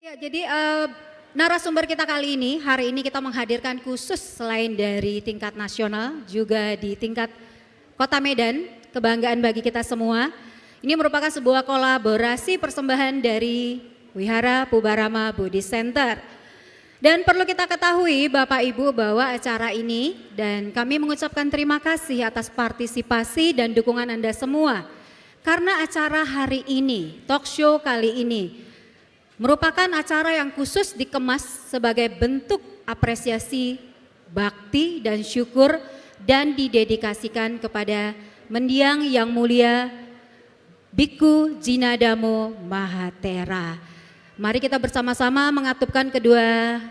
Ya, jadi narasumber kita kali ini, hari ini kita menghadirkan khusus selain dari tingkat nasional, juga di tingkat Kota Medan, kebanggaan bagi kita semua. Ini merupakan sebuah kolaborasi persembahan dari Wihara Pubarama Buddhist Center. Dan perlu kita ketahui Bapak Ibu bahwa acara ini dan kami mengucapkan terima kasih atas partisipasi dan dukungan Anda semua. Karena acara hari ini, talk show kali ini, merupakan acara yang khusus dikemas sebagai bentuk apresiasi, bakti dan syukur dan didedikasikan kepada mendiang yang mulia Bhikkhu Jinadamo Mahatera. Mari kita bersama-sama mengatupkan kedua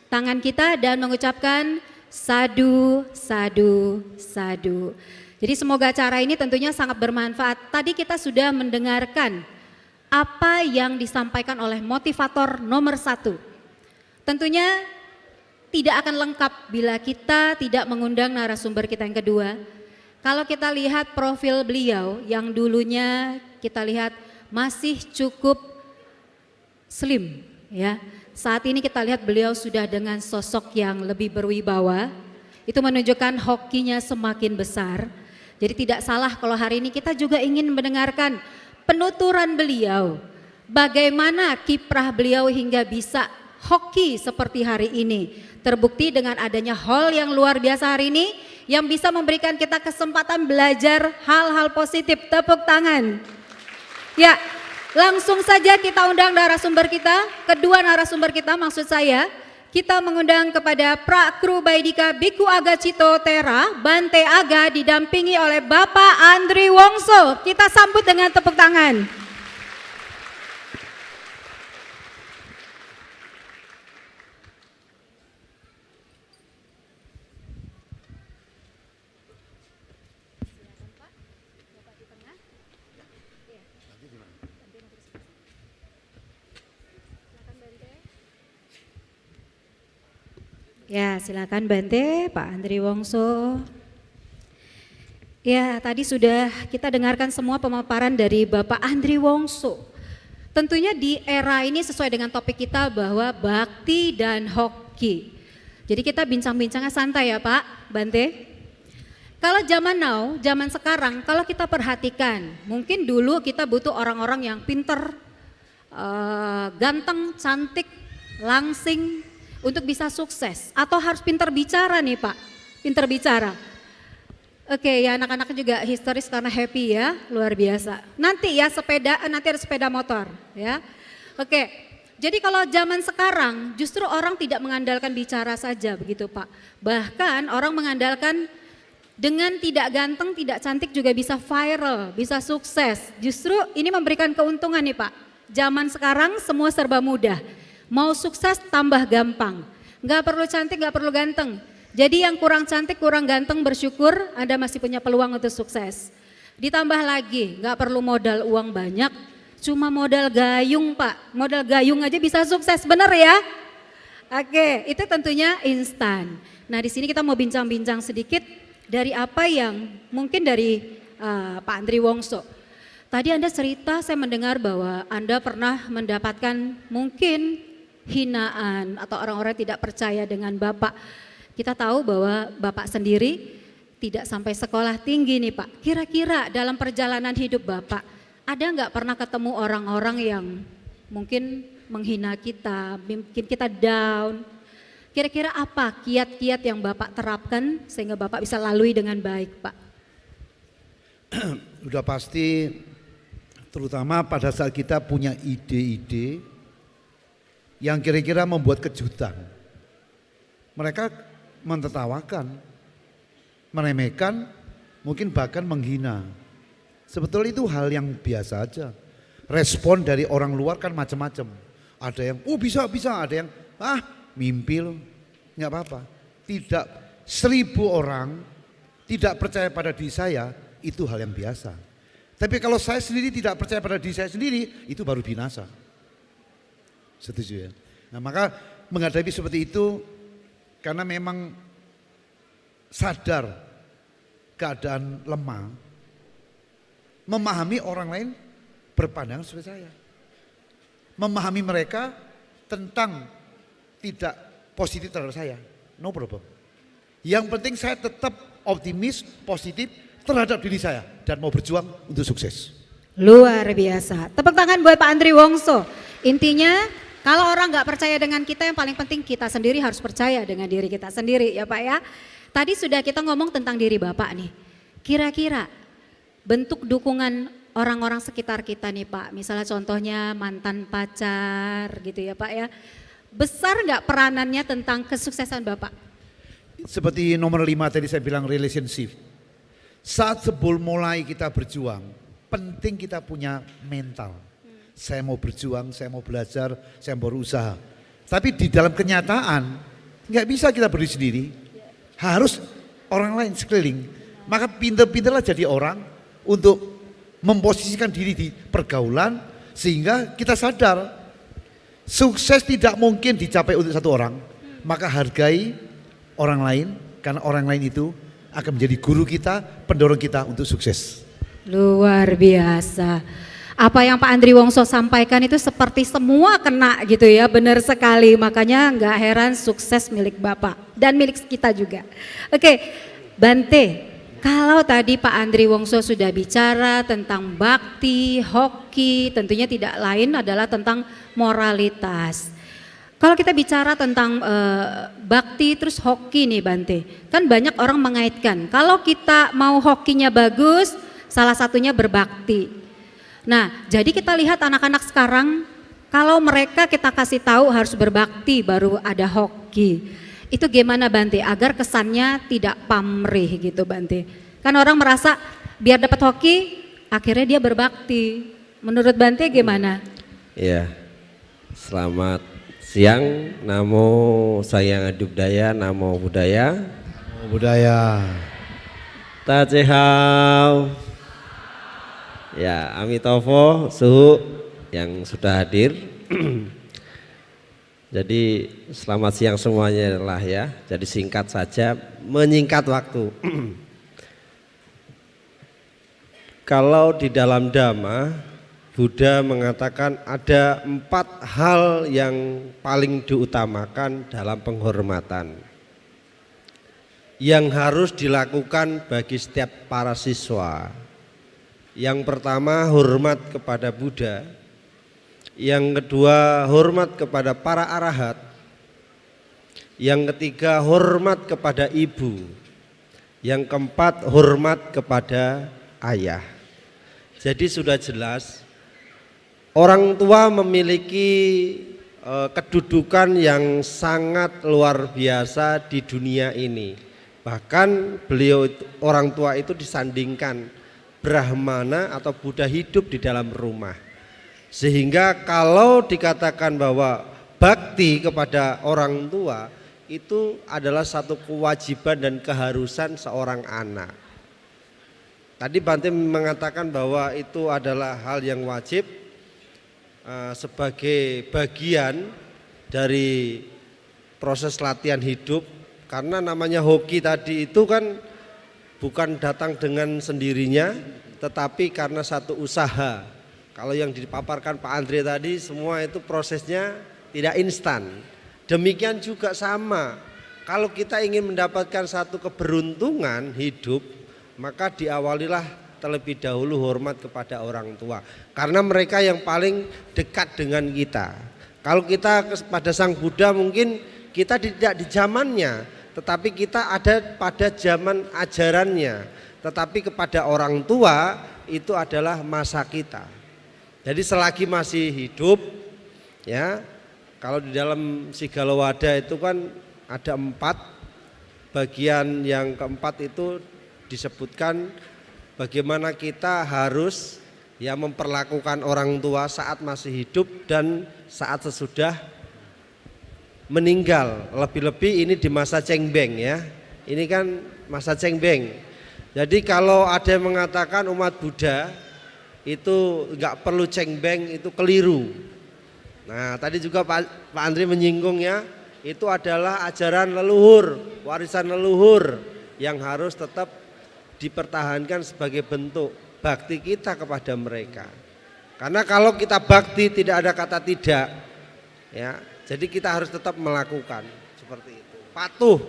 tangan kita dan mengucapkan sadu, sadu, sadu. Jadi semoga acara ini tentunya sangat bermanfaat. Tadi kita sudah mendengarkan apa yang disampaikan oleh motivator nomor 1. Tentunya tidak akan lengkap bila kita tidak mengundang narasumber kita yang kedua. Kalau kita lihat profil beliau yang dulunya kita lihat masih cukup slim ya. Saat ini kita lihat beliau sudah dengan sosok yang lebih berwibawa. Itu menunjukkan hokinya semakin besar. Jadi tidak salah kalau hari ini kita juga ingin mendengarkan penuturan beliau, bagaimana kiprah beliau hingga bisa hoki seperti hari ini. Terbukti dengan adanya hall yang luar biasa hari ini yang bisa memberikan kita kesempatan belajar hal-hal positif. Tepuk tangan. Ya, langsung saja kita undang narasumber kita, kedua narasumber kita maksud saya. Kita mengundang kepada Prakru Baidika Bhikkhu Aga Cito Tera, Bante Aga didampingi oleh Bapak Andri Wongso. Kita sambut dengan tepuk tangan. Ya, silakan Bante, Pak Andri Wongso. Ya, tadi sudah kita dengarkan semua pemaparan dari Bapak Andri Wongso. Tentunya di era ini sesuai dengan topik kita bahwa bakti dan hoki. Jadi kita bincang-bincangnya santai ya Pak, Bante. Kalau zaman now, zaman sekarang, kalau kita perhatikan, mungkin dulu kita butuh orang-orang yang pinter, ganteng, cantik, langsing, untuk bisa sukses atau harus pintar bicara nih Pak, pintar bicara. Oke ya anak-anak juga histeris karena happy ya, luar biasa. Nanti ya sepeda, nanti ada sepeda motor ya. Oke, jadi kalau zaman sekarang justru orang tidak mengandalkan bicara saja begitu Pak. Bahkan orang mengandalkan dengan tidak ganteng, tidak cantik juga bisa viral, bisa sukses. Justru ini memberikan keuntungan nih Pak. Zaman sekarang semua serba mudah. Mau sukses tambah gampang, nggak perlu cantik, nggak perlu ganteng. Jadi yang kurang cantik, kurang ganteng bersyukur Anda masih punya peluang untuk sukses. Ditambah lagi, nggak perlu modal uang banyak, cuma modal gayung Pak. Modal gayung aja bisa sukses, bener ya? Oke, itu tentunya instan. Nah di sini kita mau bincang-bincang sedikit dari apa yang mungkin dari Pak Andri Wongso. Tadi Anda cerita, saya mendengar bahwa Anda pernah mendapatkan mungkin hinaan atau orang-orang tidak percaya dengan Bapak. Kita tahu bahwa Bapak sendiri tidak sampai sekolah tinggi nih Pak. Kira-kira dalam perjalanan hidup Bapak, ada nggak pernah ketemu orang-orang yang mungkin menghina kita, bikin kita down? Kira-kira apa kiat-kiat yang Bapak terapkan sehingga Bapak bisa lalui dengan baik Pak? Udah pasti, terutama pada saat kita punya ide-ide yang kira-kira membuat kejutan. Mereka mentertawakan, meremehkan, mungkin bahkan menghina. Sebetulnya itu hal yang biasa aja. Respon dari orang luar kan macam-macam. Ada yang, oh bisa, ada yang, mimpil, nggak apa-apa. Tidak 1000 orang tidak percaya pada diri saya, itu hal yang biasa. Tapi kalau saya sendiri tidak percaya pada diri saya sendiri, itu baru binasa. Setuju ya? Nah maka menghadapi seperti itu karena memang sadar keadaan lemah, memahami orang lain berpandangan seperti saya. Memahami mereka tentang tidak positif terhadap saya, no problem. Yang penting saya tetap optimis, positif terhadap diri saya dan mau berjuang untuk sukses. Luar biasa. Tepuk tangan buat Pak Andri Wongso. Intinya kalau orang nggak percaya dengan kita, yang paling penting kita sendiri harus percaya dengan diri kita sendiri ya Pak ya. Tadi sudah kita ngomong tentang diri Bapak nih. Kira-kira bentuk dukungan orang-orang sekitar kita nih Pak. Misalnya contohnya mantan pacar gitu ya Pak ya. Besar nggak peranannya tentang kesuksesan Bapak? Seperti nomor 5 tadi saya bilang relationship. Saat sebelum mulai kita berjuang, penting kita punya mental. Saya mau berjuang, saya mau belajar, saya mau berusaha. Tapi di dalam kenyataan nggak bisa kita berdiri sendiri. Harus orang lain sekeliling. Maka pintar-pintarlah jadi orang untuk memposisikan diri di pergaulan sehingga kita sadar sukses tidak mungkin dicapai untuk satu orang. Maka hargai orang lain karena orang lain itu akan menjadi guru kita, pendorong kita untuk sukses. Luar biasa. Apa yang Pak Andri Wongso sampaikan itu seperti semua kena gitu ya, benar sekali. Makanya nggak heran sukses milik Bapak dan milik kita juga. Oke, Bante, kalau tadi Pak Andri Wongso sudah bicara tentang bakti, hoki, tentunya tidak lain adalah tentang moralitas. Kalau kita bicara tentang bakti terus hoki nih Bante, kan banyak orang mengaitkan kalau kita mau hokinya bagus, salah satunya berbakti. Nah, jadi kita lihat anak-anak sekarang, kalau mereka kita kasih tahu harus berbakti baru ada hoki. Itu gimana Bante agar kesannya tidak pamrih gitu Bante? Kan orang merasa biar dapat hoki, akhirnya dia berbakti. Menurut Bante gimana? Iya, selamat siang, namo sayang budaya, namo budaya. Oh, budaya. Tacehau. Ya, Amitovo, suhu yang sudah hadir. Jadi selamat siang semuanya lah ya. Jadi singkat saja, menyingkat waktu. Kalau di dalam Dhamma, Buddha mengatakan ada 4 hal yang paling diutamakan dalam penghormatan yang harus dilakukan bagi setiap para siswa. Yang pertama hormat kepada Buddha, yang kedua hormat kepada para arahat, yang ketiga hormat kepada ibu, yang keempat hormat kepada ayah. Jadi sudah jelas orang tua memiliki kedudukan yang sangat luar biasa di dunia ini. Bahkan beliau orang tua itu disandingkan Brahmana atau Buddha hidup di dalam rumah. Sehingga kalau dikatakan bahwa bakti kepada orang tua itu adalah satu kewajiban dan keharusan seorang anak. Tadi Bante mengatakan bahwa itu adalah hal yang wajib sebagai bagian dari proses latihan hidup. Karena namanya hoki tadi itu kan bukan datang dengan sendirinya, tetapi karena satu usaha. Kalau yang dipaparkan Pak Andre tadi semua itu prosesnya tidak instan. Demikian juga sama, kalau kita ingin mendapatkan satu keberuntungan hidup, maka diawalilah terlebih dahulu hormat kepada orang tua. Karena mereka yang paling dekat dengan kita. Kalau kita pada Sang Buddha mungkin kita tidak di zamannya, tetapi kita ada pada zaman ajarannya. Tetapi kepada orang tua itu adalah masa kita. Jadi selagi masih hidup ya, kalau di dalam Sigalowada itu kan ada 4, bagian yang keempat itu disebutkan bagaimana kita harus ya memperlakukan orang tua saat masih hidup dan saat sesudah meninggal. Lebih-lebih ini di masa cengbeng ya. Ini kan masa cengbeng. Jadi kalau ada yang mengatakan umat Buddha itu enggak perlu cengbeng, itu keliru. Nah, tadi juga Pak Andri menyinggung ya, itu adalah ajaran leluhur, warisan leluhur yang harus tetap dipertahankan sebagai bentuk bakti kita kepada mereka. Karena kalau kita bakti tidak ada kata tidak ya. Jadi kita harus tetap melakukan seperti itu. Patuh.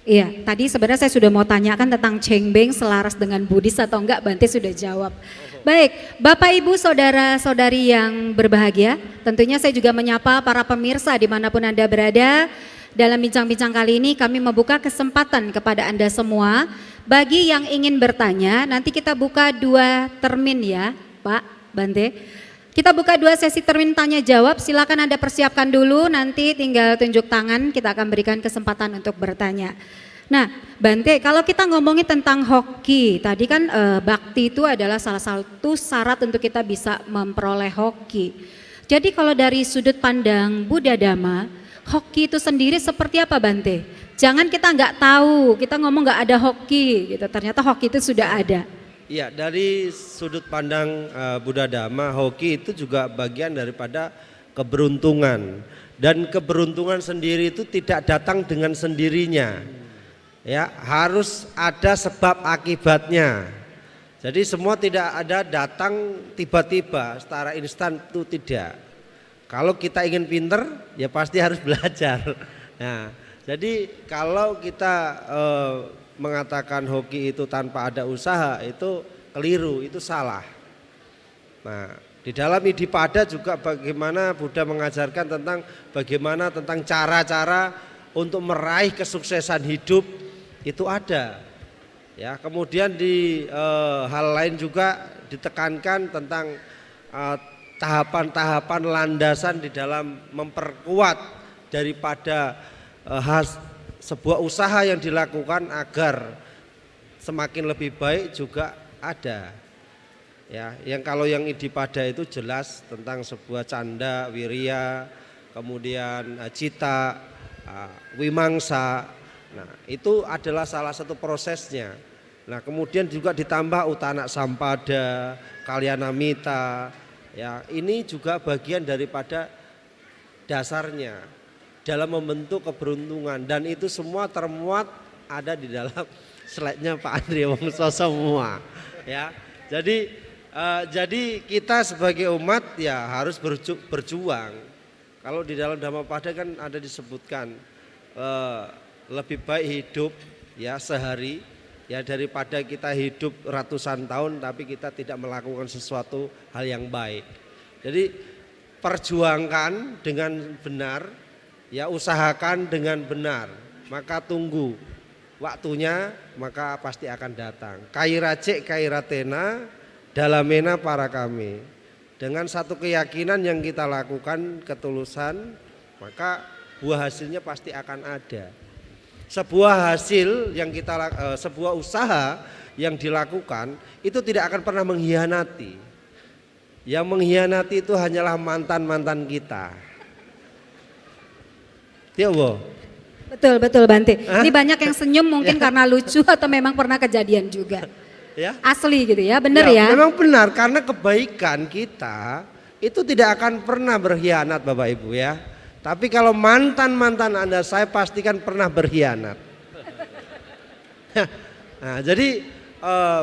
Iya, tadi sebenarnya saya sudah mau tanyakan tentang cengbeng selaras dengan Buddhis atau enggak, Bante sudah jawab. Baik, Bapak Ibu saudara-saudari yang berbahagia, tentunya saya juga menyapa para pemirsa dimanapun Anda berada. Dalam bincang-bincang kali ini kami membuka kesempatan kepada Anda semua. Bagi yang ingin bertanya, nanti kita buka 2 termin ya Pak Bante. Kita buka 2 sesi termin tanya jawab, silakan Anda persiapkan dulu, nanti tinggal tunjuk tangan, kita akan berikan kesempatan untuk bertanya. Nah Bante, kalau kita ngomongin tentang hoki, tadi kan bakti itu adalah salah satu syarat untuk kita bisa memperoleh hoki. Jadi kalau dari sudut pandang Buddha Dhamma, hoki itu sendiri seperti apa Bante? Jangan kita nggak tahu, kita ngomong nggak ada hoki gitu, ternyata hoki itu sudah ada. Ya, dari sudut pandang Buddha Dhamma, hoki itu juga bagian daripada keberuntungan. Dan keberuntungan sendiri itu tidak datang dengan sendirinya. Ya, harus ada sebab akibatnya. Jadi semua tidak ada datang tiba-tiba secara instan, itu tidak. Kalau kita ingin pinter, ya pasti harus belajar. Nah, jadi kalau kita mengatakan hoki itu tanpa ada usaha itu keliru, itu salah. Nah, di dalam Iddhipada juga bagaimana Buddha mengajarkan tentang cara-cara untuk meraih kesuksesan hidup itu ada. Ya, kemudian di hal lain juga ditekankan tentang tahapan-tahapan landasan di dalam memperkuat daripada sebuah usaha yang dilakukan agar semakin lebih baik juga ada. Ya, kalau yang Iddhipada itu jelas tentang sebuah canda, wirya, kemudian cita, wimangsa. Nah, itu adalah salah satu prosesnya. Nah, kemudian juga ditambah utana sampada, kalyanamita. Ya, ini juga bagian daripada dasarnya dalam membentuk keberuntungan, dan itu semua termuat ada di dalam slide-nya Pak Andri Wongso semua. Ya, jadi kita sebagai umat ya harus berjuang. Kalau di dalam Dhammapada kan ada disebutkan lebih baik hidup ya sehari ya daripada kita hidup ratusan tahun tapi kita tidak melakukan sesuatu hal yang baik. Jadi perjuangkan dengan benar, ya usahakan dengan benar, maka tunggu waktunya, maka pasti akan datang. Kairacek kairatena dalamena para kami. Dengan satu keyakinan yang kita lakukan, ketulusan, maka buah hasilnya pasti akan ada. Sebuah hasil yang sebuah usaha yang dilakukan itu tidak akan pernah mengkhianati. Yang mengkhianati itu hanyalah mantan-mantan kita. Ya, Bu. Betul Bante. Ini banyak yang senyum mungkin karena lucu atau memang pernah kejadian juga. Ya. Asli gitu ya, benar ya? Memang benar, karena kebaikan kita itu tidak akan pernah berkhianat Bapak Ibu ya. Tapi kalau mantan-mantan Anda saya pastikan pernah berkhianat. Nah, jadi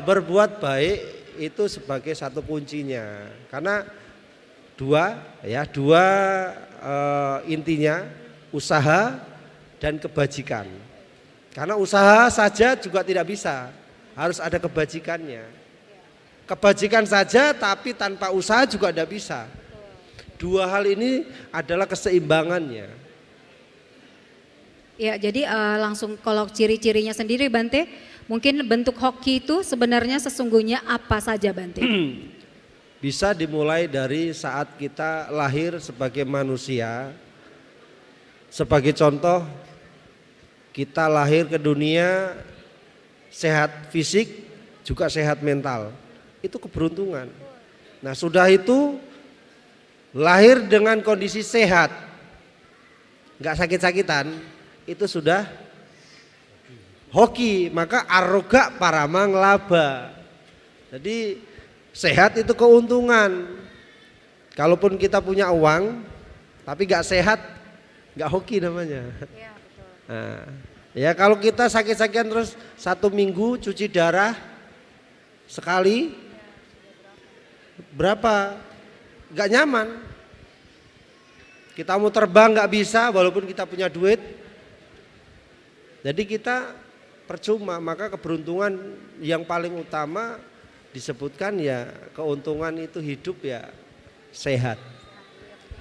berbuat baik itu sebagai satu kuncinya. Karena dua intinya usaha dan kebajikan. Karena usaha saja juga tidak bisa, harus ada kebajikannya. Kebajikan saja tapi tanpa usaha juga tidak bisa. Dua hal ini adalah keseimbangannya. Ya, jadi langsung kalau ciri-cirinya sendiri Bante, mungkin bentuk hoki itu sebenarnya sesungguhnya apa saja Bante? Bisa dimulai dari saat kita lahir sebagai manusia. Sebagai contoh, kita lahir ke dunia sehat fisik juga sehat mental. Itu keberuntungan. Nah, sudah itu lahir dengan kondisi sehat, nggak sakit-sakitan, itu sudah hoki, maka aroga paramang laba. Jadi sehat itu keuntungan. Kalaupun kita punya uang, tapi nggak sehat, nggak hoki namanya. Ya, betul. Nah, ya kalau kita sakit-sakitan terus 1 minggu cuci darah sekali, berapa? Nggak nyaman. Kita mau terbang nggak bisa walaupun kita punya duit. Jadi kita percuma, maka keberuntungan yang paling utama disebutkan ya keuntungan itu hidup ya sehat.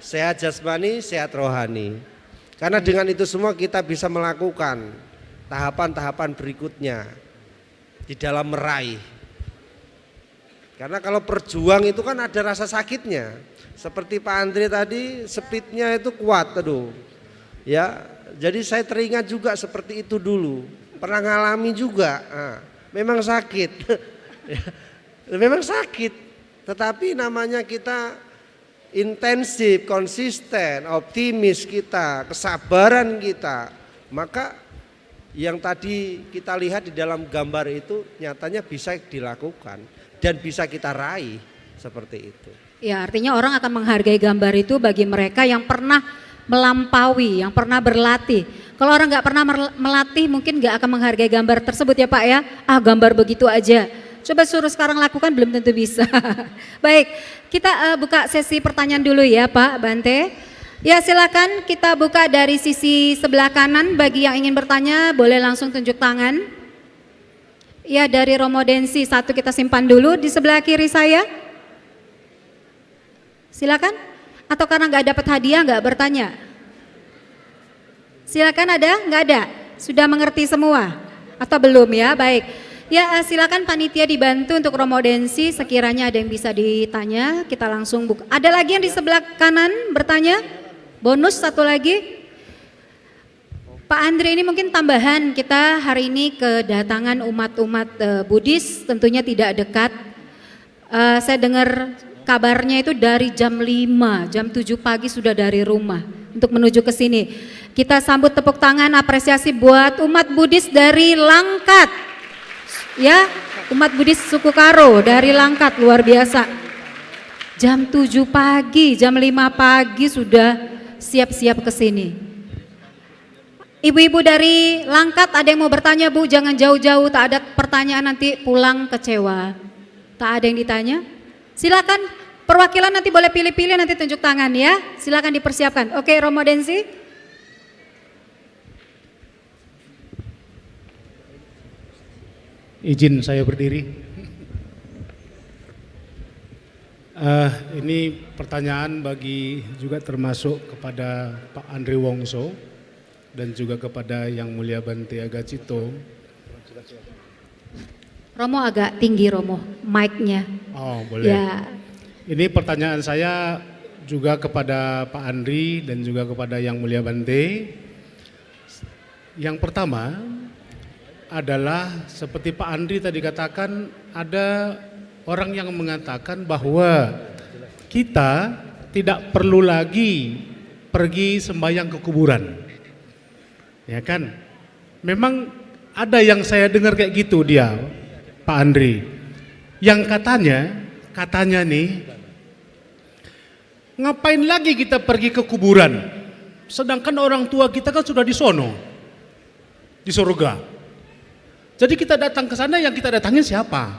Sehat jasmani, sehat rohani. Karena dengan itu semua kita bisa melakukan tahapan-tahapan berikutnya di dalam meraih. Karena kalau berjuang itu kan ada rasa sakitnya. Seperti Pak Andre tadi, speednya itu kuat, aduh. Ya, jadi saya teringat juga seperti itu dulu. Pernah ngalami juga. Nah, memang sakit. Memang sakit. Tetapi namanya kita intensif, konsisten, optimis kita, kesabaran kita. Maka yang tadi kita lihat di dalam gambar itu nyatanya bisa dilakukan dan bisa kita raih seperti itu. Ya, artinya orang akan menghargai gambar itu bagi mereka yang pernah melampaui, yang pernah berlatih. Kalau orang nggak pernah melatih mungkin nggak akan menghargai gambar tersebut ya Pak ya. Ah, gambar begitu aja. Coba suruh sekarang lakukan belum tentu bisa. Baik, kita buka sesi pertanyaan dulu ya Pak Bante. Ya silakan kita buka dari sisi sebelah kanan, bagi yang ingin bertanya boleh langsung tunjuk tangan. Ya dari Romo Densi satu kita simpan dulu di sebelah kiri saya. Silakan. Atau karena nggak dapat hadiah nggak bertanya? Silakan, ada? Nggak ada? Sudah mengerti semua? Atau belum ya? Baik. Ya silakan panitia dibantu untuk Romo Densi, sekiranya ada yang bisa ditanya kita langsung buka. Ada lagi yang di sebelah kanan bertanya? Bonus satu lagi. Pak Andre, ini mungkin tambahan, kita hari ini kedatangan umat-umat Buddhis, tentunya tidak dekat. Saya dengar kabarnya itu dari jam 5, jam 7 pagi sudah dari rumah untuk menuju ke sini. Kita sambut tepuk tangan apresiasi buat umat Buddhis dari Langkat. Ya, umat Buddhis suku Karo dari Langkat, luar biasa. Jam 7 pagi, jam 5 pagi sudah siap-siap ke sini. Ibu-ibu dari Langkat ada yang mau bertanya Bu? Jangan jauh-jauh, tak ada pertanyaan nanti pulang kecewa. Tak ada yang ditanya? Silakan perwakilan nanti boleh pilih-pilih, nanti tunjuk tangan ya. Silakan dipersiapkan. Oke, Romo Densi. Izin saya berdiri. Ini pertanyaan bagi juga termasuk kepada Pak Andre Wongso dan juga kepada Yang Mulia Bante Agacito. Romo agak tinggi Romo, mic-nya. Oh boleh. Ya. Ini pertanyaan saya juga kepada Pak Andri dan juga kepada Yang Mulia Bante. Yang pertama adalah seperti Pak Andri tadi katakan, ada orang yang mengatakan bahwa kita tidak perlu lagi pergi sembahyang ke kuburan. Ya kan? Memang ada yang saya dengar kayak gitu dia, Pak Andri. Yang katanya nih, ngapain lagi kita pergi ke kuburan? Sedangkan orang tua kita kan sudah di sono, di surga. Jadi kita datang ke sana, yang kita datangin siapa?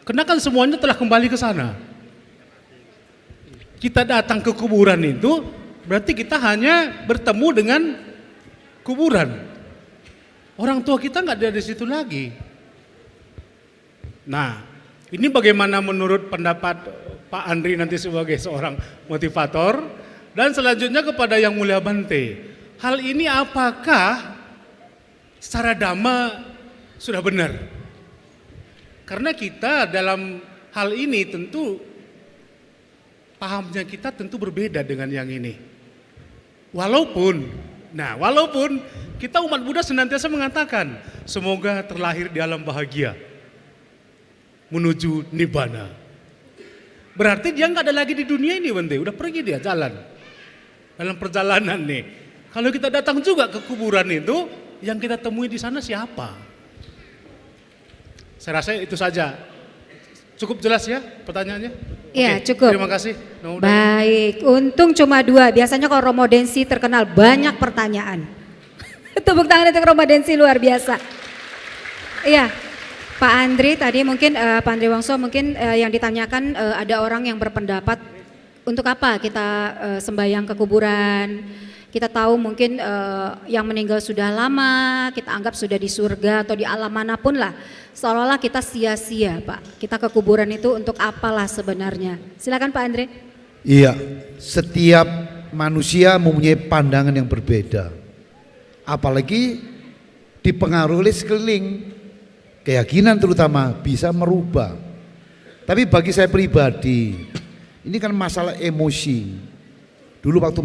Karena kan semuanya telah kembali ke sana. Kita datang ke kuburan itu berarti kita hanya bertemu dengan kuburan. Orang tua kita nggak ada di situ lagi. Nah, ini bagaimana menurut pendapat Pak Andri nanti sebagai seorang motivator, dan selanjutnya kepada Yang Mulia Bante. Hal ini apakah secara dhamma sudah benar? Karena kita dalam hal ini tentu pahamnya kita tentu berbeda dengan yang ini. Walaupun kita umat Buddha senantiasa mengatakan semoga terlahir di alam bahagia menuju nibbana. Berarti dia nggak ada lagi di dunia ini, Bante. Udah pergi dia jalan dalam perjalanan nih. Kalau kita datang juga ke kuburan itu, yang kita temui di sana siapa? Saya rasa itu saja. Cukup jelas ya pertanyaannya? Iya, Oke, cukup. Terima kasih. Baik, untung cuma 2. Biasanya kalau Romo Densi terkenal banyak pertanyaan. Tepuk tangan untuk Romo Densi, luar biasa. Iya, Pak Andri tadi mungkin Pak Andri Wongso mungkin yang ditanyakan ada orang yang berpendapat untuk apa kita sembahyang ke kuburan? Kita tahu mungkin yang meninggal sudah lama, kita anggap sudah di surga atau di alam manapun lah. Seolah-olah kita sia-sia Pak. Kita ke kuburan itu untuk apalah sebenarnya? Silakan Pak Andre. Iya, setiap manusia mempunyai pandangan yang berbeda. Apalagi dipengaruhi oleh sekeliling. Keyakinan terutama bisa merubah. Tapi bagi saya pribadi, ini kan masalah emosi. Dulu waktu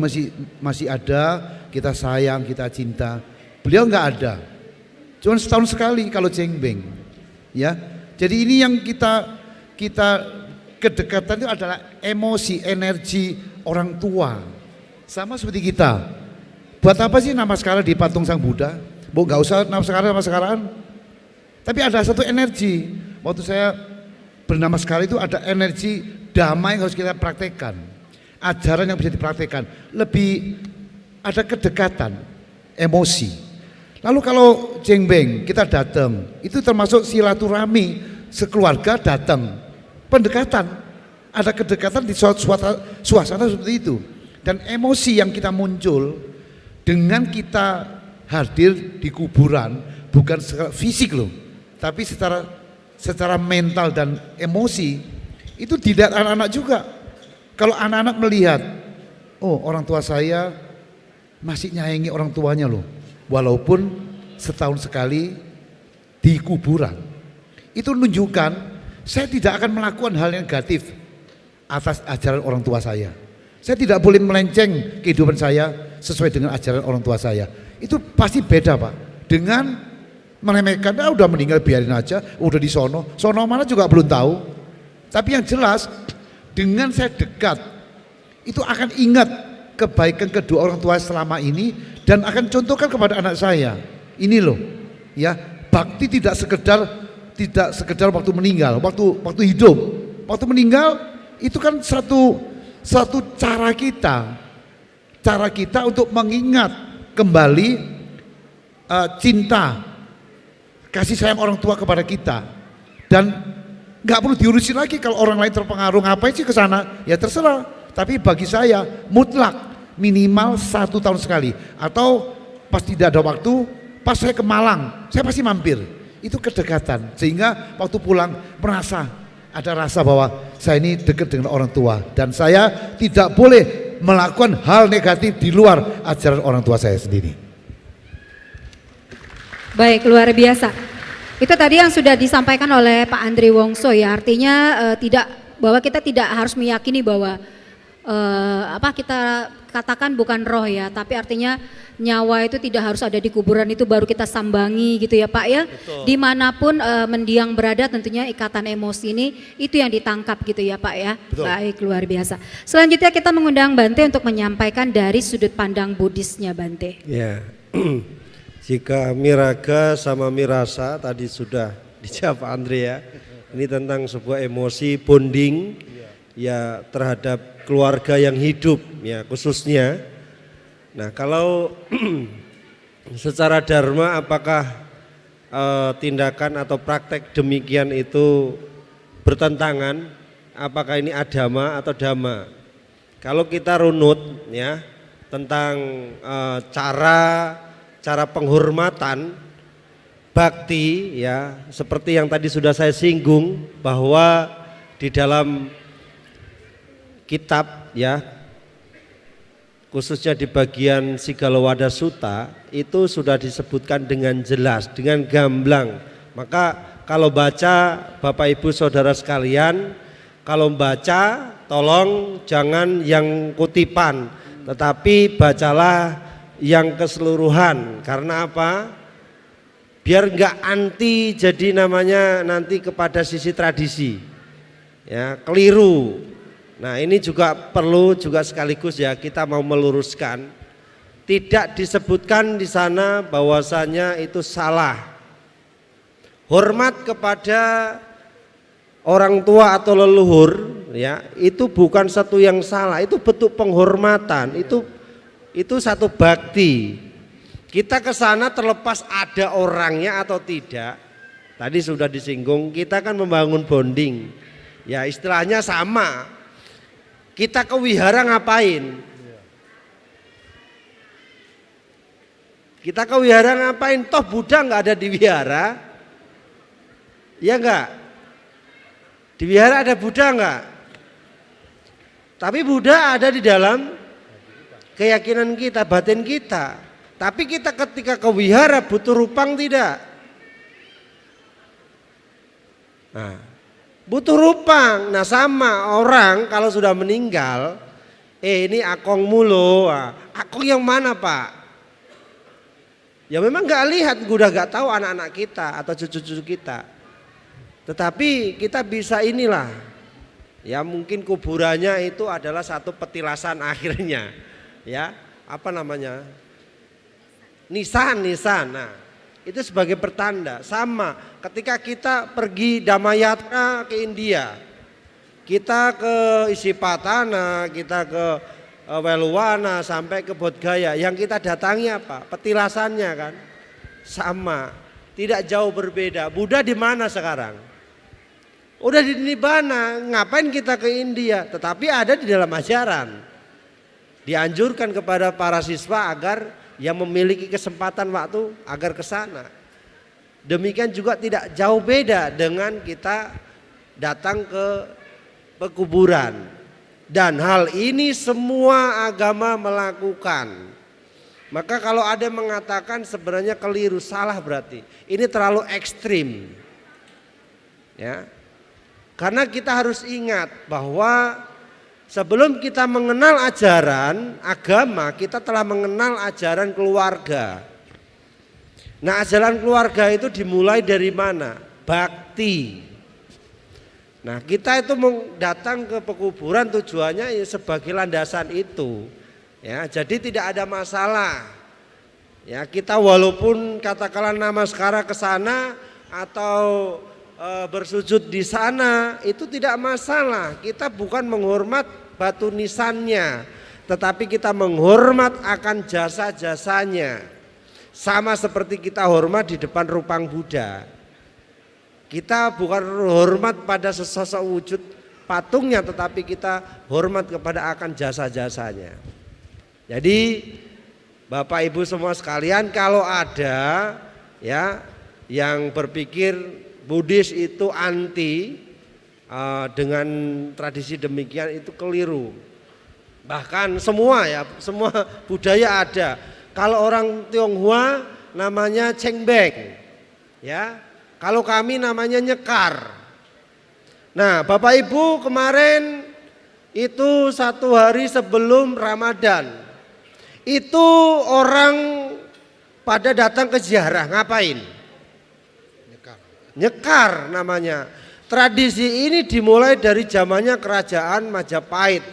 masih ada, kita sayang, kita cinta. Beliau nggak ada. Cuma setahun sekali kalau cengbeng. Ya. Jadi ini yang kita kedekatan itu adalah emosi, energi orang tua. Sama seperti kita. Buat apa sih nama sekarang di patung Sang Buddha? Bu, nggak usah nama sekarang. Tapi ada satu energi. Waktu saya bernama sekarang itu ada energi damai yang harus kita praktekkan. Ajaran yang bisa dipraktekkan, lebih ada kedekatan, emosi. Lalu kalau cengbeng kita datang, itu termasuk silaturahmi, sekeluarga datang, pendekatan, ada kedekatan di suasana seperti itu. Dan emosi yang kita muncul dengan kita hadir di kuburan, bukan secara fisik loh, tapi secara mental dan emosi, itu dilihat anak-anak juga. Kalau anak-anak melihat, oh orang tua saya masih nyayangi orang tuanya loh, walaupun setahun sekali di kuburan. Itu menunjukkan saya tidak akan melakukan hal negatif atas ajaran orang tua saya. Saya tidak boleh melenceng kehidupan saya sesuai dengan ajaran orang tua saya. Itu pasti beda Pak, dengan meremehkan, udah meninggal biarin aja, udah di sono mana juga belum tahu. Tapi yang jelas, dengan saya dekat, itu akan ingat kebaikan kedua orang tua selama ini dan akan contohkan kepada anak saya. Ini loh, ya bakti tidak sekedar waktu meninggal, waktu hidup. Waktu meninggal itu kan satu cara kita untuk mengingat kembali cinta, kasih sayang orang tua kepada kita. Dan nggak perlu diurusin lagi kalau orang lain terpengaruh, ngapain sih ke sana? Ya terserah. Tapi bagi saya mutlak minimal 1 tahun sekali. Atau pas tidak ada waktu, pas saya ke Malang, saya pasti mampir. Itu kedekatan. Sehingga waktu pulang ada rasa bahwa saya ini dekat dengan orang tua. Dan saya tidak boleh melakukan hal negatif di luar ajaran orang tua saya sendiri. Baik, luar biasa. Itu tadi yang sudah disampaikan oleh Pak Andre Wongso ya, artinya bahwa kita tidak harus meyakini bahwa kita katakan bukan roh ya, tapi artinya nyawa itu tidak harus ada di kuburan itu baru kita sambangi gitu ya Pak ya. Betul. Dimanapun mendiang berada tentunya ikatan emosi ini itu yang ditangkap gitu ya Pak ya. Betul. Baik, luar biasa. Selanjutnya kita mengundang Bante untuk menyampaikan dari sudut pandang Buddhisnya Bante. Ya. Jika miraga sama mirasa tadi sudah dijawab Andre ya. Ini tentang sebuah emosi bonding ya terhadap keluarga yang hidup ya khususnya. Nah, kalau secara dharma apakah tindakan atau praktek demikian itu bertentangan? Apakah ini adama atau dhamma? Kalau kita runut ya tentang cara penghormatan bakti ya seperti yang tadi sudah saya singgung bahwa di dalam kitab ya khususnya di bagian Sigalowada Sutta itu sudah disebutkan dengan jelas, dengan gamblang. Maka kalau baca Bapak Ibu Saudara sekalian, kalau baca tolong jangan yang kutipan, tetapi bacalah yang keseluruhan. Karena apa? Biar enggak anti jadi namanya nanti kepada sisi tradisi. Ya, keliru. Nah, ini juga perlu juga sekaligus ya kita mau meluruskan. Tidak disebutkan di sana bahwasanya itu salah. Hormat kepada orang tua atau leluhur ya, itu bukan satu yang salah, itu bentuk penghormatan, itu satu bakti. Kita ke sana terlepas ada orangnya atau tidak. Tadi sudah disinggung, kita kan membangun bonding. Ya istilahnya sama. Kita ke wihara ngapain? Kita ke wihara ngapain? Toh Buddha nggak ada di wihara. Ya enggak? Di wihara ada Buddha enggak? Tapi Buddha ada di dalam keyakinan kita, batin kita. Tapi kita ketika ke wihara butuh rupang tidak? Nah, butuh rupang. Nah sama orang kalau sudah meninggal, ini akong mulu. Akong yang mana Pak? Ya memang nggak lihat, udah nggak tahu anak-anak kita atau cucu-cucu kita. Tetapi kita bisa inilah, ya mungkin kuburannya itu adalah satu petilasan akhirnya, ya apa namanya, nisan. Nah itu sebagai pertanda. Sama ketika kita pergi Damayatra ke India, kita ke Isipatana, kita ke Weluwana sampai ke Bodhgaya, yang kita datangi apa? Petilasannya kan, sama, tidak jauh berbeda. Buddha di mana sekarang? Udah di Nibbana, ngapain kita ke India? Tetapi ada di dalam ajaran. Dianjurkan kepada para siswa agar yang memiliki kesempatan waktu agar ke sana. Demikian juga tidak jauh beda dengan kita datang ke pekuburan. Dan hal ini semua agama melakukan. Maka kalau ada yang mengatakan sebenarnya keliru, salah berarti. Ini terlalu ekstrim. Ya. Karena kita harus ingat bahwa sebelum kita mengenal ajaran agama, kita telah mengenal ajaran keluarga. Nah, ajaran keluarga itu dimulai dari mana? Bakti. Nah, kita itu datang ke pekuburan tujuannya ya sebagai landasan itu. Ya, jadi tidak ada masalah. Ya, kita walaupun katakanlah namaskara ke sana atau bersujud di sana itu tidak masalah. Kita bukan menghormat batu nisannya, tetapi kita menghormat akan jasa-jasanya. Sama seperti kita hormat di depan rupang Buddha. Kita bukan hormat pada sesosok wujud patungnya, tetapi kita hormat kepada akan jasa-jasanya. Jadi Bapak Ibu semua sekalian, kalau ada ya yang berpikir Buddhis itu anti dengan tradisi demikian, itu keliru. Bahkan semua budaya ada. Kalau orang Tionghoa namanya cengbeng, ya. Kalau kami namanya nyekar. Nah, Bapak Ibu kemarin itu 1 hari sebelum Ramadan, itu orang pada datang ke ziarah, ngapain? Nyekar namanya. Tradisi ini dimulai dari zamannya kerajaan Majapahit.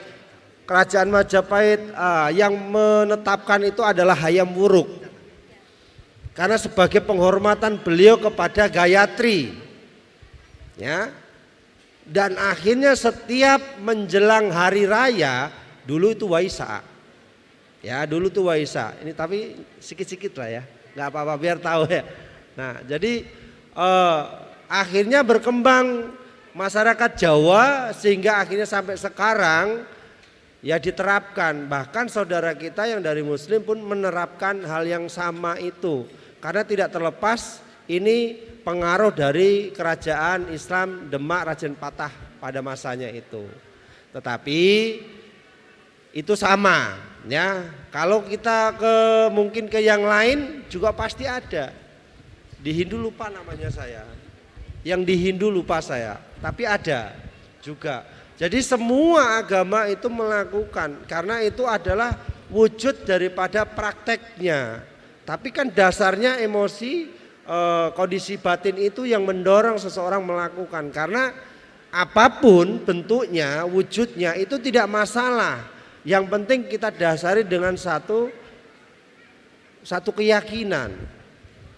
Kerajaan Majapahit yang menetapkan itu adalah Hayam Wuruk. Karena sebagai penghormatan beliau kepada Gayatri. Ya. Dan akhirnya setiap menjelang hari raya, dulu itu Waisak. Ya, dulu itu Waisak. Ini tapi sikit-sikit lah ya. Enggak apa-apa biar tahu ya. Nah, jadi akhirnya berkembang masyarakat Jawa sehingga akhirnya sampai sekarang ya diterapkan. Bahkan saudara kita yang dari Muslim pun menerapkan hal yang sama itu. Karena tidak terlepas ini pengaruh dari kerajaan Islam Demak Raden Patah pada masanya itu. Tetapi itu sama ya. Kalau kita mungkin ke yang lain juga pasti ada. Di Hindu lupa namanya saya. Yang di Hindu lupa saya, tapi ada juga. Jadi semua agama itu melakukan karena itu adalah wujud daripada prakteknya. Tapi kan dasarnya emosi, kondisi batin itu yang mendorong seseorang melakukan. Karena apapun bentuknya, wujudnya itu tidak masalah. Yang penting kita dasari dengan satu keyakinan.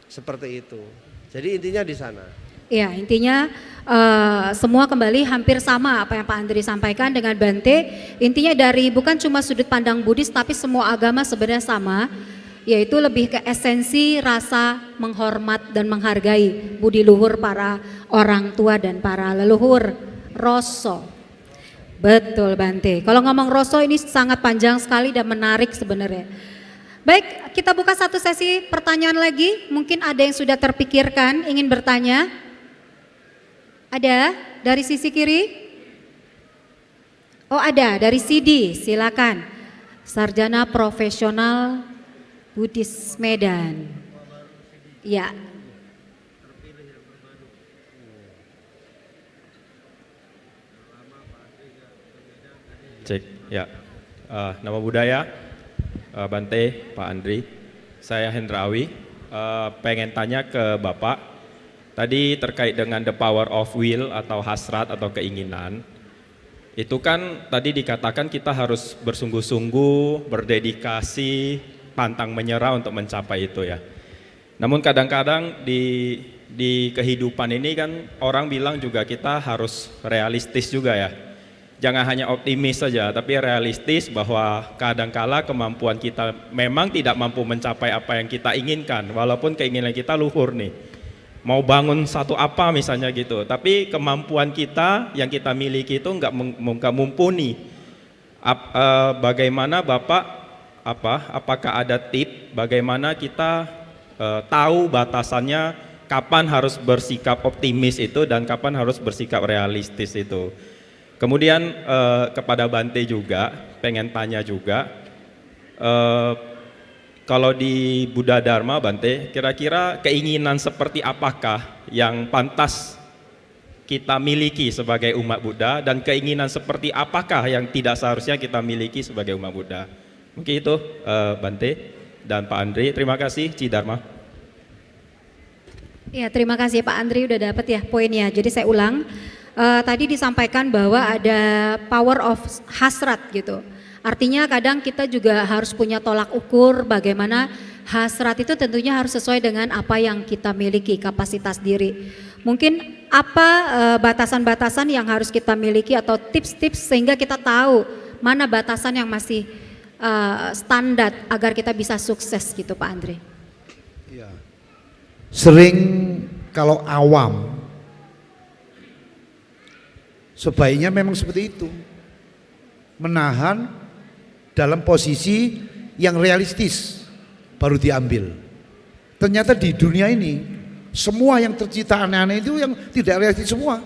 Seperti itu. Jadi intinya di sana. Ya, intinya semua kembali hampir sama apa yang Pak Andri sampaikan dengan Bante. Intinya dari bukan cuma sudut pandang Buddhis tapi semua agama sebenarnya sama, yaitu lebih ke esensi rasa menghormat dan menghargai budi luhur para orang tua dan para leluhur. Rasa Betul Bante. Kalau ngomong Rosso ini sangat panjang sekali dan menarik sebenarnya. Baik, kita buka satu sesi pertanyaan lagi. Mungkin ada yang sudah terpikirkan ingin bertanya. Ada dari sisi kiri? Oh ada, dari CD, silakan. Sarjana Profesional Buddhis Medan. Ya. Cek, ya. Nama budaya, Bante, Pak Andri. Saya Hendrawi. Pengen tanya ke Bapak. Tadi terkait dengan the power of will atau hasrat atau keinginan. Itu kan tadi dikatakan kita harus bersungguh-sungguh, berdedikasi, pantang menyerah untuk mencapai itu ya. Namun kadang-kadang di kehidupan ini kan orang bilang juga kita harus realistis juga ya. Jangan hanya optimis saja, tapi realistis bahwa kadangkala kemampuan kita memang tidak mampu mencapai apa yang kita inginkan, walaupun keinginan kita luhur nih. Mau bangun satu apa misalnya gitu, tapi kemampuan kita yang kita miliki itu nggak mumpuni. Bagaimana Bapak, apakah ada tip bagaimana kita tahu batasannya kapan harus bersikap optimis itu dan kapan harus bersikap realistis itu? Kemudian kepada Bante juga, pengen tanya juga, kalau di Buddha Dharma Bante, kira-kira keinginan seperti apakah yang pantas kita miliki sebagai umat Buddha dan keinginan seperti apakah yang tidak seharusnya kita miliki sebagai umat Buddha? Mungkin itu Bante dan Pak Andri, terima kasih Cidharma. Ya terima kasih Pak Andri udah dapat ya poinnya, jadi saya ulang. Tadi disampaikan bahwa ada power of hasrat gitu. Artinya kadang kita juga harus punya tolak ukur bagaimana hasrat itu tentunya harus sesuai dengan apa yang kita miliki, kapasitas diri. Mungkin apa batasan-batasan yang harus kita miliki atau tips-tips sehingga kita tahu mana batasan yang masih standar agar kita bisa sukses gitu Pak Andre. Ya. Sering kalau awam sebaiknya memang seperti itu, menahan dalam posisi yang realistis baru diambil. Ternyata di dunia ini semua yang tercipta aneh-aneh itu yang tidak realistis semua,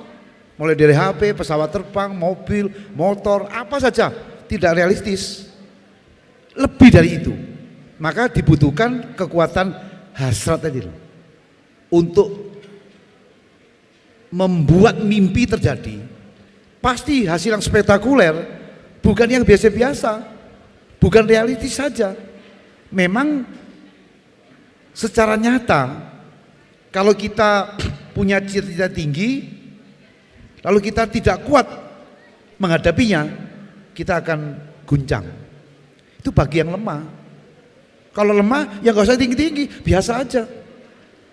mulai dari HP, pesawat terbang, mobil, motor, apa saja tidak realistis. Lebih dari itu, maka dibutuhkan kekuatan hasrat tadi loh, untuk membuat mimpi terjadi. Pasti hasil yang spektakuler, bukan yang biasa-biasa, bukan realistis saja. Memang secara nyata, kalau kita punya cita-cita tinggi, lalu kita tidak kuat menghadapinya, kita akan guncang. Itu bagi yang lemah. Kalau lemah, ya gak usah tinggi-tinggi, biasa aja.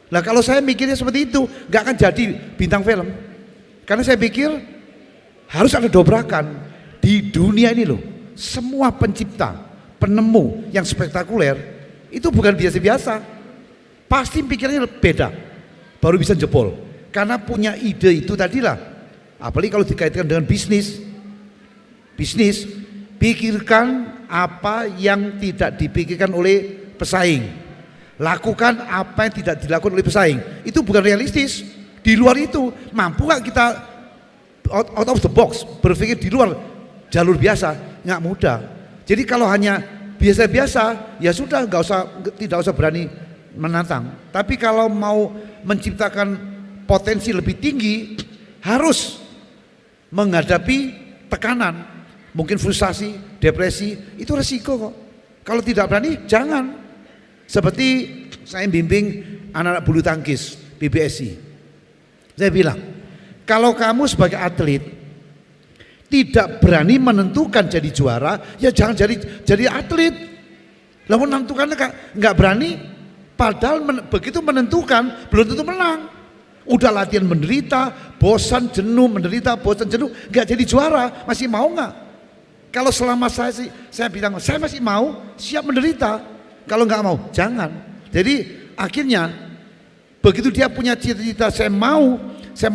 Nah kalau saya mikirnya seperti itu, gak akan jadi bintang film. Karena saya pikir harus ada dobrakan di dunia ini loh. Semua pencipta, penemu yang spektakuler itu bukan biasa-biasa. Pasti pikirnya beda, baru bisa jebol. Karena punya ide itu tadilah. Apalagi kalau dikaitkan dengan bisnis. Bisnis, pikirkan apa yang tidak dipikirkan oleh pesaing. Lakukan apa yang tidak dilakukan oleh pesaing. Itu bukan realistis. Di luar itu, mampu gak kita out of the box, berpikir di luar jalur biasa, nggak mudah. Jadi kalau hanya biasa-biasa, ya sudah, tidak usah berani menantang. Tapi kalau mau menciptakan potensi lebih tinggi, harus menghadapi tekanan, mungkin frustasi, depresi, itu resiko kok. Kalau tidak berani, jangan. Seperti saya bimbing anak-anak bulu tangkis PBSI, saya bilang, kalau kamu sebagai atlet tidak berani menentukan jadi juara, ya jangan jadi atlet. Lah menentukan nggak berani, padahal begitu menentukan belum tentu menang. Udah latihan menderita, bosan, jenuh, menderita, bosan, jenuh, nggak jadi juara, masih mau nggak? Kalau selama saya bilang saya masih mau, siap menderita. Kalau nggak mau, jangan. Jadi akhirnya begitu dia punya cita-cita, saya mau